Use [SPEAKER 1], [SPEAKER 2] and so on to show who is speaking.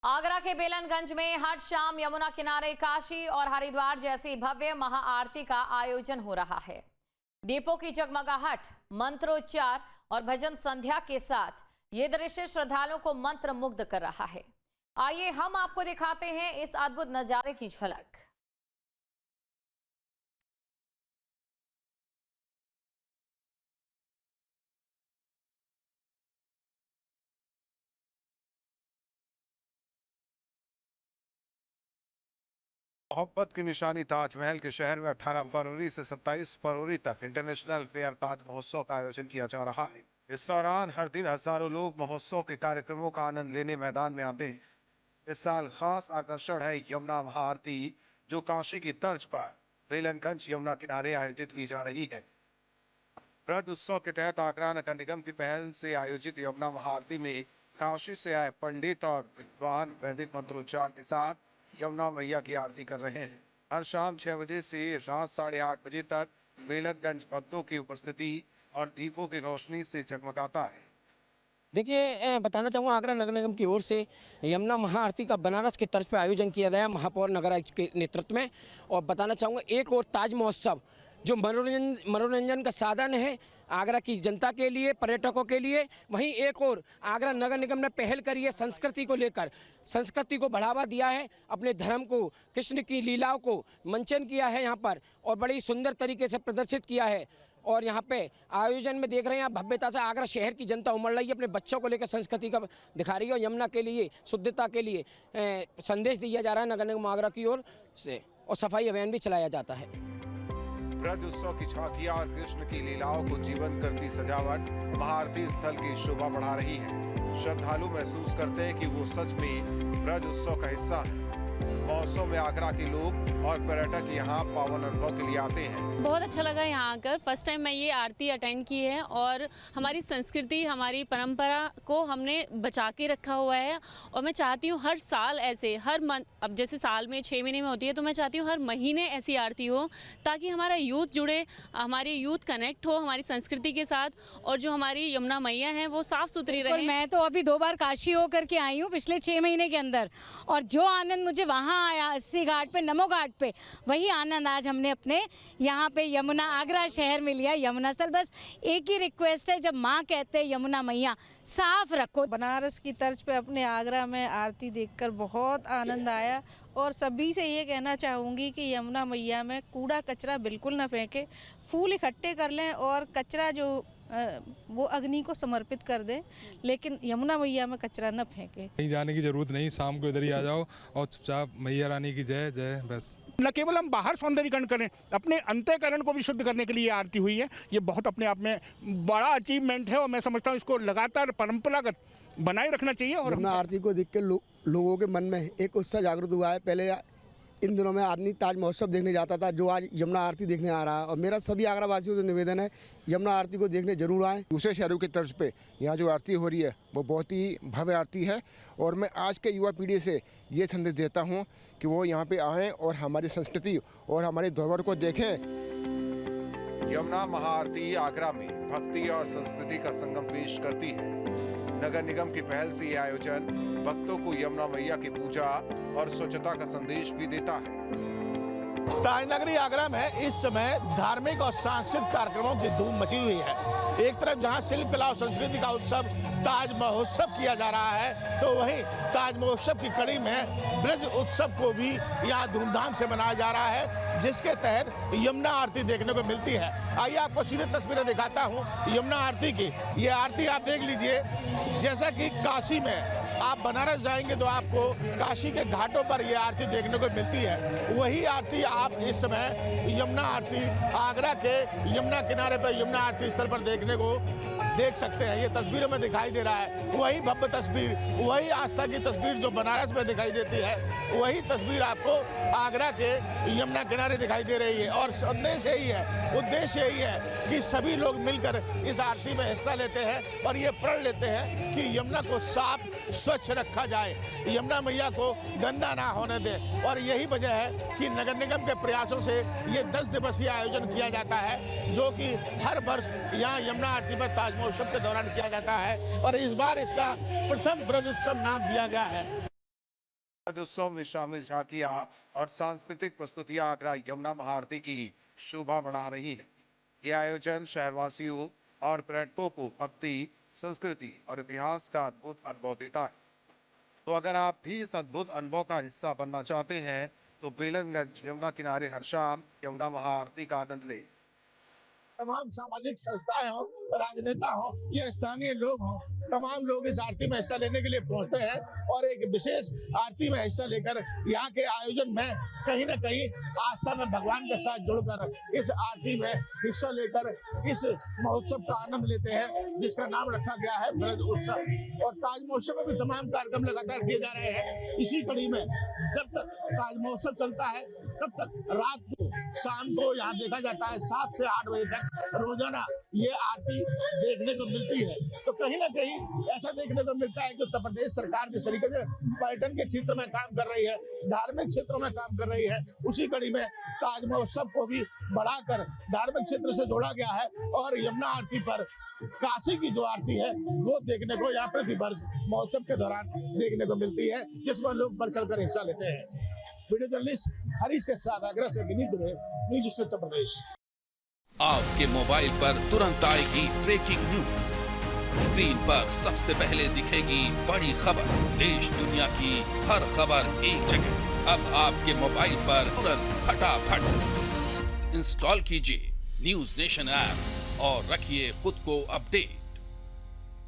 [SPEAKER 1] आगरा के बेलनगंज में हर शाम यमुना किनारे काशी और हरिद्वार जैसी भव्य महाआरती का आयोजन हो रहा है। दीपों की जगमगाहट, मंत्रोच्चार और भजन संध्या के साथ ये दृश्य श्रद्धालुओं को मंत्र मुग्ध कर रहा है। आइए हम आपको दिखाते हैं इस अद्भुत नजारे की झलक।
[SPEAKER 2] मोहब्बत की निशानी ताजमहल के शहर में 18 फरवरी से 27 फरवरी तक इंटरनेशनल फेयर ताज महोत्सव का आयोजन किया जा रहा है। इस दौरान हर दिन हजारों लोग महोत्सव के कार्यक्रमों का आनंद लेने मैदान में आते हैं। इस साल खास आकर्षण है यमुना महाआरती, जो काशी की तर्ज पर बेलनगंज यमुना किनारे आयोजित की जा रही है। ब्रज उत्सव के तहत आगरा नगर निगम की पहल से आयोजित यमुना महाआरती में काशी से आए पंडित और विद्वान वैदिक मंत्रोच्चार के साथ यमुना मैया की आरती कर रहे हैं। हर शाम 6 बजे से रात 8:30 बजे तक बेलनगंज भक्तों की उपस्थिति और दीपों की रोशनी से जगमगाता है।
[SPEAKER 3] देखिए, बताना चाहूँगा आगरा नगर निगम की ओर से यमुना महाआरती का बनारस की तर्ज पर आयोजन किया गया महापौर नगर आयुक्त के नेतृत्व में। और बताना चाहूँगा एक और ताज महोत्सव जो मनोरंजन का साधन है आगरा की जनता के लिए, पर्यटकों के लिए, वहीं एक और आगरा नगर निगम ने पहल करी है संस्कृति को लेकर। संस्कृति को बढ़ावा दिया है, अपने धर्म को, कृष्ण की लीलाओं को मंचन किया है यहाँ पर और बड़ी सुंदर तरीके से प्रदर्शित किया है। और यहाँ पे आयोजन में देख रहे हैं आप भव्यता से आगरा शहर की जनता उमड़ रही है, अपने बच्चों को लेकर संस्कृति का दिखा रही है और यमुना के लिए, शुद्धता के लिए संदेश दिया जा रहा है नगर निगम आगरा की ओर से, और सफाई अभियान भी चलाया जाता है।
[SPEAKER 2] ब्रज उत्सव की झांकियां और कृष्ण की लीलाओं को जीवंत करती सजावट महाआरती स्थल की शोभा बढ़ा रही है। श्रद्धालु महसूस करते हैं कि वो सच में ब्रज उत्सव का हिस्सा है। महोत्सव में आगरा के लोग और पर्यटक यहाँ पावन अनुभव के लिए आते हैं।
[SPEAKER 4] बहुत अच्छा लगा यहाँ आकर। फर्स्ट टाइम मैं ये आरती अटेंड की है और हमारी संस्कृति, हमारी परंपरा को हमने बचा के रखा हुआ है। और मैं चाहती हूँ हर साल ऐसे, अब जैसे साल में 6 महीने में होती है, तो मैं चाहती हूँ हर महीने ऐसी आरती हो, ताकि हमारा यूथ जुड़े, हमारी यूथ कनेक्ट हो हमारी संस्कृति के साथ, और जो हमारी यमुना मैया है वो साफ सुथरी रहे।
[SPEAKER 5] मैं तो अभी 2 बार काशी होकर के आई हूँ पिछले 6 महीने के अंदर, और जो आनंद मुझे वहाँ आया 80 घाट पे, नमो घाट पे, वही आनंद आज हमने अपने यहाँ पे यमुना आगरा शहर में लिया। यमुना सर बस एक ही रिक्वेस्ट है, जब माँ कहते हैं यमुना मैया साफ रखो।
[SPEAKER 6] बनारस की तर्ज पे अपने आगरा में आरती देखकर बहुत आनंद आया, और सभी से ये कहना चाहूँगी कि यमुना मैया में कूड़ा कचरा बिल्कुल ना फेंके, फूल इकट्ठे कर लें और कचरा जो वो अग्नि को समर्पित कर दें, लेकिन यमुना मैया में कचरा न फेंके।
[SPEAKER 7] कहीं जाने की जरूरत नहीं, शाम को इधर ही आ जाओ और चुपचाप मैया रानी की जय जय। बस
[SPEAKER 8] न केवल हम बाहर सौंदर्यीकरण करें, अपने अंतःकरण को भी शुद्ध करने के लिए आरती हुई है। ये बहुत अपने आप में बड़ा अचीवमेंट है और मैं समझता हूँ इसको लगातार परंपरागत बनाए रखना चाहिए। और
[SPEAKER 9] यमुना आरती को देख के लोगों के मन में एक उत्साह जागृत हुआ है। पहले इन दिनों में आदमी ताज महोत्सव देखने जाता था, जो आज यमुना आरती देखने आ रहा है। और मेरा सभी आगरा वासियों से निवेदन है, यमुना आरती को देखने जरूर आएँ।
[SPEAKER 10] दूसरे शहरों की तर्ज पे यहाँ जो आरती हो रही है वो बहुत ही भव्य आरती है, और मैं आज के युवा पीढ़ी से ये संदेश देता हूँ कि वो यहाँ पे आएँ और हमारी संस्कृति और हमारे धरोहर को देखें।
[SPEAKER 2] यमुना महाआरती आगरा में भक्ति और संस्कृति का संगम पेश करती है। नगर निगम की पहल से ये आयोजन भक्तों को यमुना मैया की पूजा और स्वच्छता का संदेश भी देता है।
[SPEAKER 8] ताजनगरी आगरा में इस समय धार्मिक और सांस्कृतिक कार्यक्रमों की धूम मची हुई है। एक तरफ जहां शिल्प कला और संस्कृति का उत्सव ताज महोत्सव किया जा रहा है, तो वहीं ताज महोत्सव की कड़ी में ब्रज उत्सव को भी यहाँ धूमधाम से मनाया जा रहा है, जिसके तहत यमुना आरती देखने को मिलती है। आइए आपको सीधे तस्वीरें दिखाता हूँ यमुना आरती की। ये आरती आप देख लीजिए, जैसा कि काशी में आप बनारस जाएंगे तो आपको काशी के घाटों पर ये आरती देखने को मिलती है, वही आरती आप इस समय यमुना आरती आगरा के यमुना किनारे पर यमुना आरती स्थल पर देखने को देख सकते हैं। ये तस्वीरों में दिखाई दे रहा है वही भव्य तस्वीर, वही आस्था की तस्वीर जो बनारस में दिखाई देती है, वही तस्वीर आपको आगरा के यमुना किनारे दिखाई दे रही है। और संदेश यही है, उद्देश्य यही है कि सभी लोग मिलकर इस आरती में हिस्सा लेते हैं और ये प्रण लेते हैं कि यमुना को साफ स्वच्छ रखा जाए, यमुना मैया को गंदा ना होने दे। और यही वजह है कि नगर निगम के प्रयासों से ये 10 दिवसीय आयोजन किया जाता है, जो कि हर वर्ष यहाँ यमुना आरती पर ताज महोत्सव के दौरान किया जाता है, और इस बार इसका प्रथम ब्रज उत्सव नाम दिया गया है।
[SPEAKER 2] उत्सव में शामिल झांकियां और सांस्कृतिक प्रस्तुतियां आगरा यमुना महाआरती की शोभा बढ़ा रही है। ये आयोजन शहरवासियों और पर्यटकों को भक्ति, संस्कृति और इतिहास का अद्भुत अनुभव देता है। तो अगर आप भी इस अद्भुत अनुभव का हिस्सा बनना चाहते हैं तो बेलनगंज यमुना किनारे हर शाम यमुना महाआरती का आनंद लें।
[SPEAKER 8] तमाम सामाजिक संस्थाएं हो, राजनेता हो या स्थानीय लोग हो, तमाम लोग इस आरती में हिस्सा लेने के लिए पहुंचते हैं और एक विशेष आरती में हिस्सा लेकर यहाँ के आयोजन में कहीं न कहीं आस्था में भगवान के साथ जुड़कर इस आरती में हिस्सा लेकर इस महोत्सव का आनंद लेते हैं, जिसका नाम रखा गया है ब्रज उत्सव। और ताज महोत्सव में भी तमाम कार्यक्रम लगातार किए जा रहे हैं। इसी कड़ी में जब तक ताज महोत्सव चलता है तब तक रात को, शाम को यहाँ देखा जाता है 7 से 8 बजे तक रोजाना ये आरती देखने को मिलती है। तो कहीं ना कहीं ऐसा देखने को मिलता है कि उत्तर प्रदेश सरकार जिस तरीके से पर्यटन के क्षेत्र में काम कर रही है, धार्मिक क्षेत्रों में काम कर रही है, उसी कड़ी में ताज महोत्सव को भी बढ़ाकर धार्मिक क्षेत्र से जोड़ा गया है। और यमुना आरती पर काशी की जो आरती है वो देखने को यहाँ प्रतिवर्ष महोत्सव के दौरान देखने को मिलती है, जिसमें लोग बढ़ चढ़ कर हिस्सा लेते हैं। वीडियो जर्नलिस्ट हरीश के साथ आगरा से विनीत दुबे, न्यूज उत्तर प्रदेश।
[SPEAKER 11] आपके मोबाइल पर तुरंत आएगी ब्रेकिंग न्यूज। स्क्रीन पर सबसे पहले दिखेगी बड़ी खबर। देश दुनिया की हर खबर एक जगह। अब आपके मोबाइल पर तुरंत फटाफट इंस्टॉल कीजिए न्यूज नेशन ऐप और रखिए खुद को अपडेट।